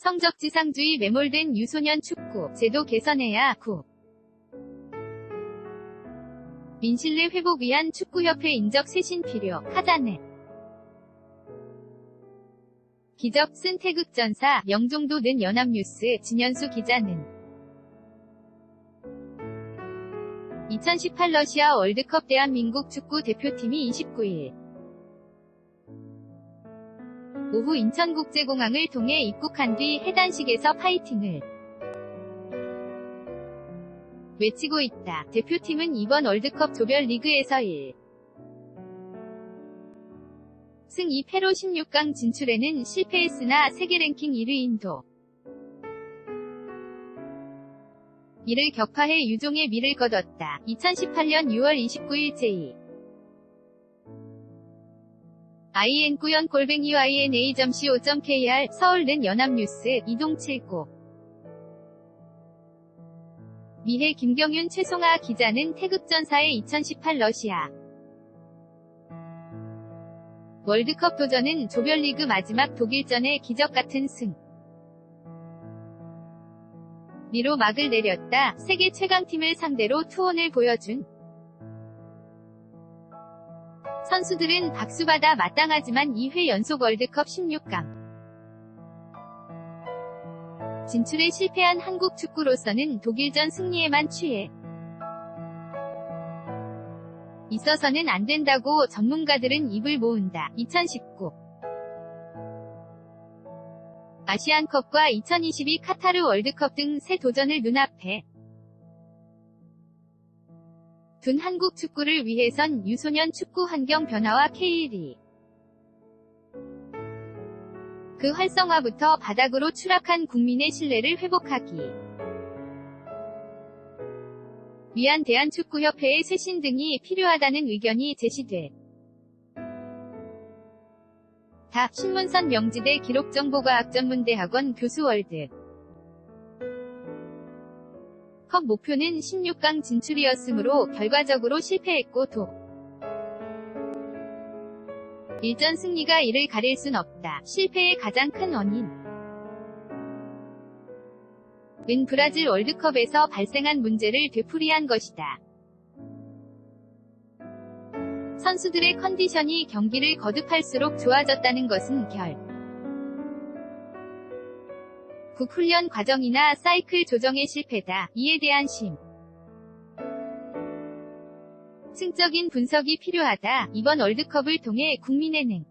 성적지상주의 매몰된 유소년 축구, 제도 개선해야 9. 민신뢰 회복 위한 축구협회 인적 쇄신 필요, 카자넷. 기적 쓴 태극전사, 영종도 는 연합뉴스, 진현수 기자는 2018 러시아 월드컵 대한민국 축구 대표팀이 29일 오후 인천국제공항을 통해 입국한 뒤 해단식에서 파이팅을 외치고 있다. 대표팀은 이번 월드컵 조별리그에서 1승 2패로 16강 진출에는 실패했으나 세계 랭킹 1위 인도 이를 격파해 유종의 미를 거뒀다. 2018년 6월 29일 제2 in9연골뱅이yna.co.kr 서울는 연합뉴스 이동칠고 미해 김경윤 최송아 기자는 태극전사의 2018 러시아 월드컵 도전은 조별리그 마지막 독일전의 기적같은 승리로 막을 내렸다. 세계 최강팀을 상대로 투혼을 보여준 선수들은 박수받아 마땅하지만 2회 연속 월드컵 16강 진출에 실패한 한국 축구로서는 독일전 승리에만 취해 있어서는 안 된다고 전문가들은 입을 모은다. 2019 아시안컵과 2022 카타르 월드컵 등 새 도전을 눈앞에 둔 한국 축구를 위해선 유소년 축구 환경 변화와 K1이 그 활성화부터 바닥으로 추락한 국민의 신뢰를 회복하기 위한 대한축구협회의 쇄신 등이 필요하다는 의견이 제시돼 다 신문선 명지대 기록정보과학전문대학원 교수 월드 컵 목표는 16강 진출이었으므로 결과적으로 실패했고 일전 승리가 이를 가릴 순 없다. 실패의 가장 큰 원인 은 브라질 월드컵에서 발생한 문제를 되풀이한 것이다. 선수들의 컨디션이 경기를 거듭할수록 좋아졌다는 것은 국 훈련 과정이나 사이클 조정의 실패다. 이에 대한 심층적인 분석이 필요하다. 이번 월드컵을 통해 국민의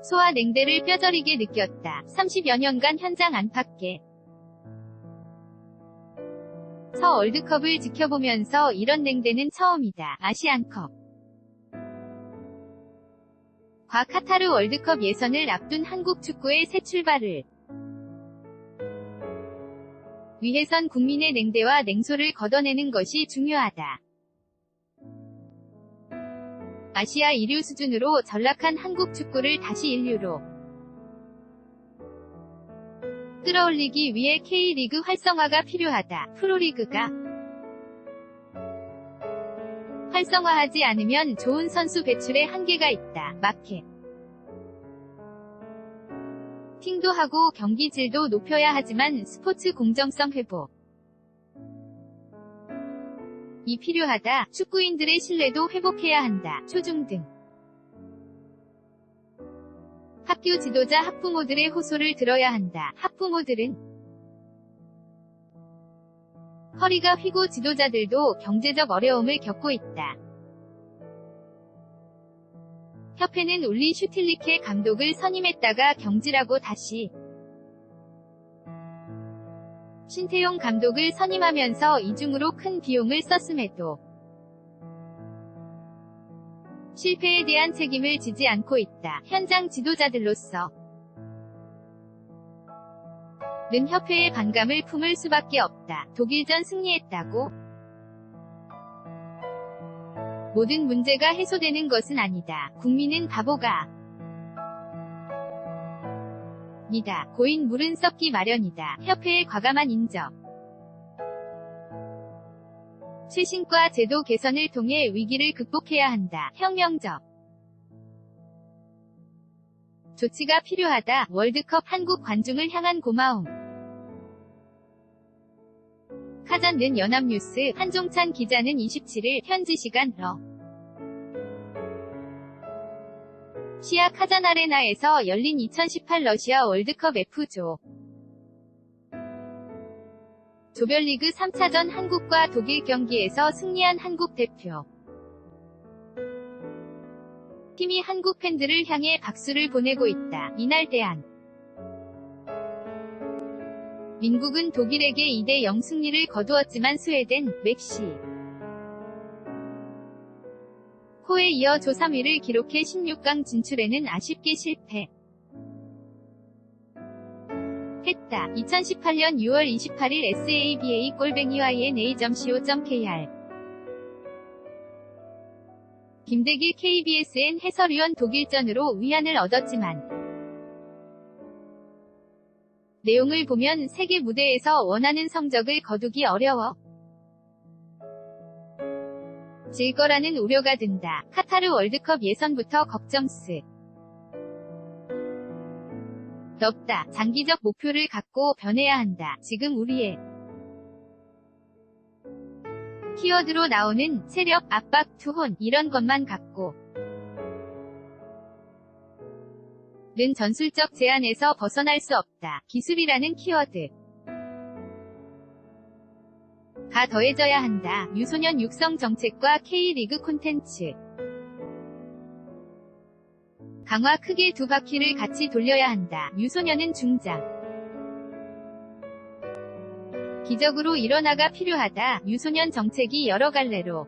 소와 냉대를 뼈저리게 느꼈다. 30여 년간 현장 안팎에 서 월드컵을 지켜보면서 이런 냉대는 처음이다. 아시안컵 과 카타르 월드컵 예선을 앞둔 한국 축구의 새 출발을 위해선 국민의 냉대와 냉소를 걷어내는 것이 중요하다. 아시아 2류 수준으로 전락한 한국 축구를 다시 1류로 끌어올리기 위해 K리그 활성화가 필요하다. 프로리그가 활성화하지 않으면 좋은 선수 배출에 한계가 있다. 마케팅도 하고 경기 질도 높여야 하지만 스포츠 공정성 회복이 필요하다. 축구인들의 신뢰도 회복해야 한다. 초중등 학교 지도자 학부모들의 호소를 들어야 한다. 학부모들은 허리가 휘고 지도자들도 경제적 어려움을 겪고 있다. 협회는 울리 슈틸리케 감독을 선임했다가 경질하고 다시 신태용 감독을 선임하면서 이중으로 큰 비용을 썼음에도 실패에 대한 책임을 지지 않고 있다. 현장 지도자들로서 는 협회의 반감을 품을 수밖에 없다. 독일전 승리했다고 모든 문제가 해소되는 것은 아니다. 국민은 바보가 니다. 고인 물은 썩기 마련이다. 협회의 과감한 인정 쇄신과 제도 개선을 통해 위기를 극복해야 한다. 혁명적 조치가 필요하다. 월드컵 한국 관중을 향한 고마움. 카잔는 연합뉴스 한종찬 기자는 27일 현지 시간 러시아 카잔 아레나에서 열린 2018 러시아 월드컵 F조 조별리그 3차전 한국과 독일 경기에서 승리한 한국 대표 팀이 한국 팬들을 향해 박수를 보내고 있다. 이날 대한 민국은 독일에게 2대0 승리를 거두었지만 스웨덴, 멕시 코에 이어 조 3위를 기록해 16강 진출에는 아쉽게 실패 했다. 2018년 6월 28일 saba_yna.co.kr 김대길 KBSN 해설위원 독일전으로 위안을 얻었지만 내용을 보면 세계 무대에서 원하는 성적을 거두기 어려워 질 거라는 우려가 든다. 카타르 월드컵 예선부터 걱정스 넓다. 장기적 목표를 갖고 변해야 한다. 지금 우리의 키워드로 나오는 체력, 압박, 투혼 이런 것만 갖고 는 전술적 제한에서 벗어날 수 없다. 기술이라는 키워드 가 더해져야 한다. 유소년 육성 정책과 K리그 콘텐츠 강화 크게 두 바퀴를 같이 돌려야 한다. 유소년은 중장 기적으로 일원화가 필요하다. 유소년 정책이 여러 갈래로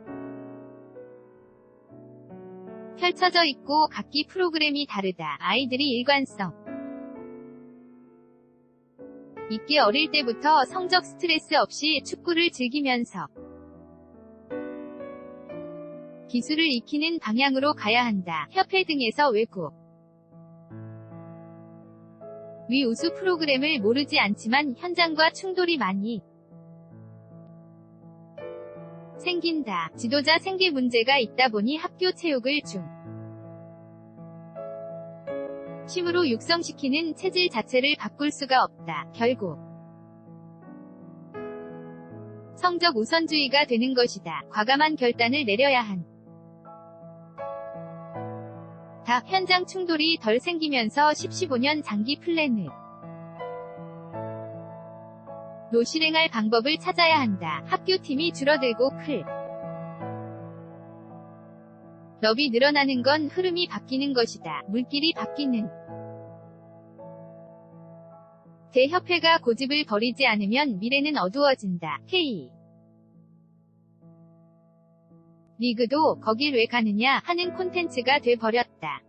펼쳐져 있고 각기 프로그램이 다르다. 아이들이 일관성 있게 어릴 때부터 성적 스트레스 없이 축구를 즐기면서 기술을 익히는 방향으로 가야 한다. 협회 등에서 외국 위 우수 프로그램을 모르지 않지만 현장과 충돌이 많이 생긴다. 지도자 생계 문제가 있다 보니 학교 체육을 심으로 육성시키는 체질 자체를 바꿀 수가 없다. 결국 성적 우선주의가 되는 것이다. 과감한 결단을 내려야 한다. 현장 충돌이 덜 생기면서 10-15년 장기 플랜을 실행할 방법을 찾아야 한다. 학교팀이 줄어들고 클럽이 늘어나는 건 흐름이 바뀌는 것이다. 물길이 바뀌는 대협회가 고집을 버리지 않으면 미래는 어두워진다. K 리그도 거길 왜 가느냐 하는 콘텐츠가 돼버렸다.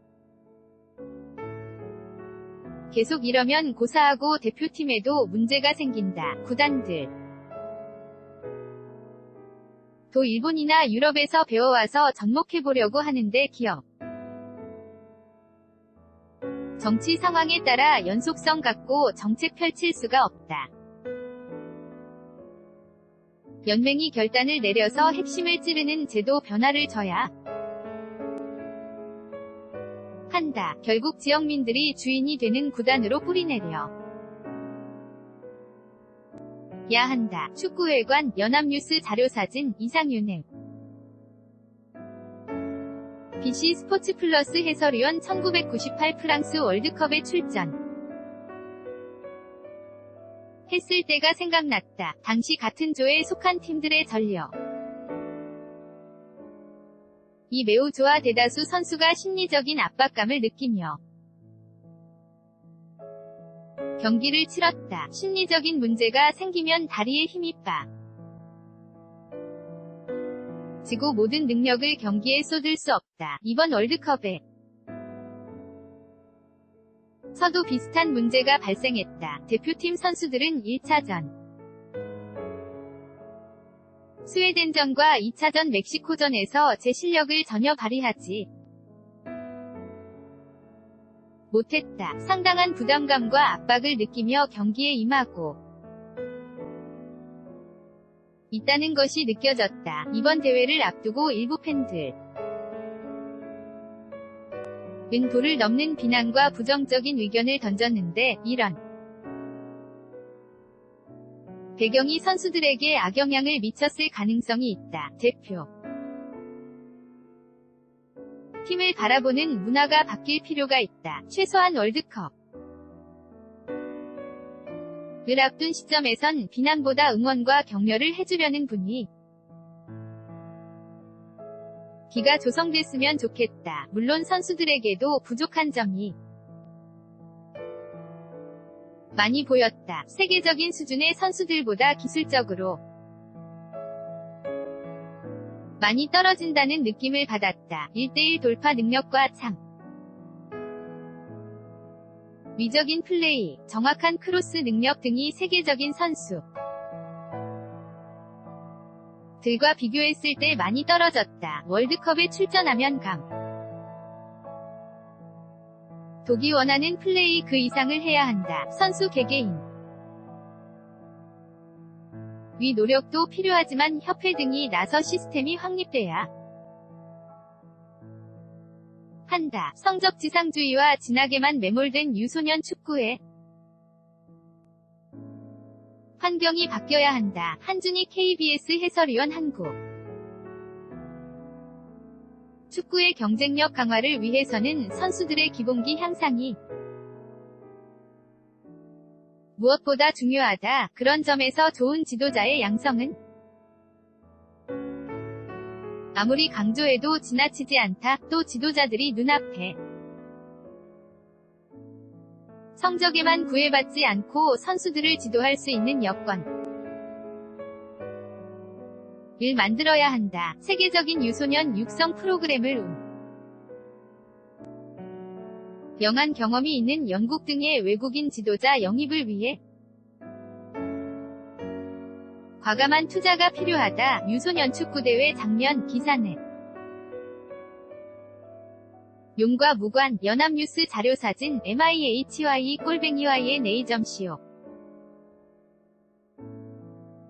계속 이러면 고사하고 대표팀에도 문제가 생긴다. 구단들 도 일본이나 유럽에서 배워와서 접목해보려고 하는데 기업 정치 상황에 따라 연속성 갖고 정책 펼칠 수가 없다. 연맹이 결단을 내려서 핵심을 찌르는 제도 변화를 줘야 한다. 결국 지역민들이 주인이 되는 구단으로 뿌리내려 야 한다. 축구회관 연합뉴스 자료사진 이상윤행 BC 스포츠 플러스 해설위원 1998 프랑스 월드컵에 출전 했을 때가 생각났다. 당시 같은 조에 속한 팀들의 전력 이 매우 좋아 대다수 선수가 심리적인 압박감을 느끼며 경기를 치렀다. 심리적인 문제가 생기면 다리에 힘이 지고 모든 능력을 경기에 쏟을 수 없다. 이번 월드컵에 서도 비슷한 문제가 발생했다. 대표팀 선수들은 1차전 스웨덴전과 2차전 멕시코전에서 제 실력을 전혀 발휘하지 못했다. 상당한 부담감과 압박을 느끼며 경기에 임하고 있다는 것이 느껴졌다. 이번 대회를 앞두고 일부 팬들 은 도를 넘는 비난과 부정적인 의견을 던졌는데 이런 배경이 선수들에게 악영향을 미쳤을 가능성이 있다. 대표 팀을 바라보는 문화가 바뀔 필요가 있다. 최소한 월드컵 을 앞둔 시점에선 비난보다 응원과 격려를 해주려는 분위기가 조성됐으면 좋겠다. 물론 선수들에게도 부족한 점이 많이 보였다. 세계적인 수준의 선수들보다 기술적으로 많이 떨어진다는 느낌을 받았다. 1대1 돌파 능력과 위적인 플레이, 정확한 크로스 능력 등이 세계적인 선수 들과 비교했을 때 많이 떨어졌다. 월드컵에 출전하면 독이 원하는 플레이 그 이상을 해야 한다. 선수 개개인 위 노력도 필요하지만 협회 등이 나서 시스템이 확립돼야 한다. 성적 지상주의와 진하게만 매몰된 유소년 축구에 환경이 바뀌어야 한다. 한준희 KBS 해설위원. 한국 축구의 경쟁력 강화를 위해서는 선수들의 기본기 향상이 무엇보다 중요하다. 그런 점에서 좋은 지도자의 양성은 아무리 강조해도 지나치지 않다. 또 지도자들이 눈앞에 성적에만 구애받지 않고 선수들을 지도할 수 있는 여건을 만들어야 한다. 세계적인 유소년 육성 프로그램을 영한 경험이 있는 영국 등의 외국인 지도자 영입을 위해 과감한 투자가 필요하다. 유소년 축구대회 작년 기사내 용과 무관 연합뉴스 자료사진 MIHY:/YNA.co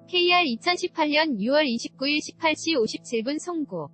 KR 2018년 6월 29일 18시 57분 송고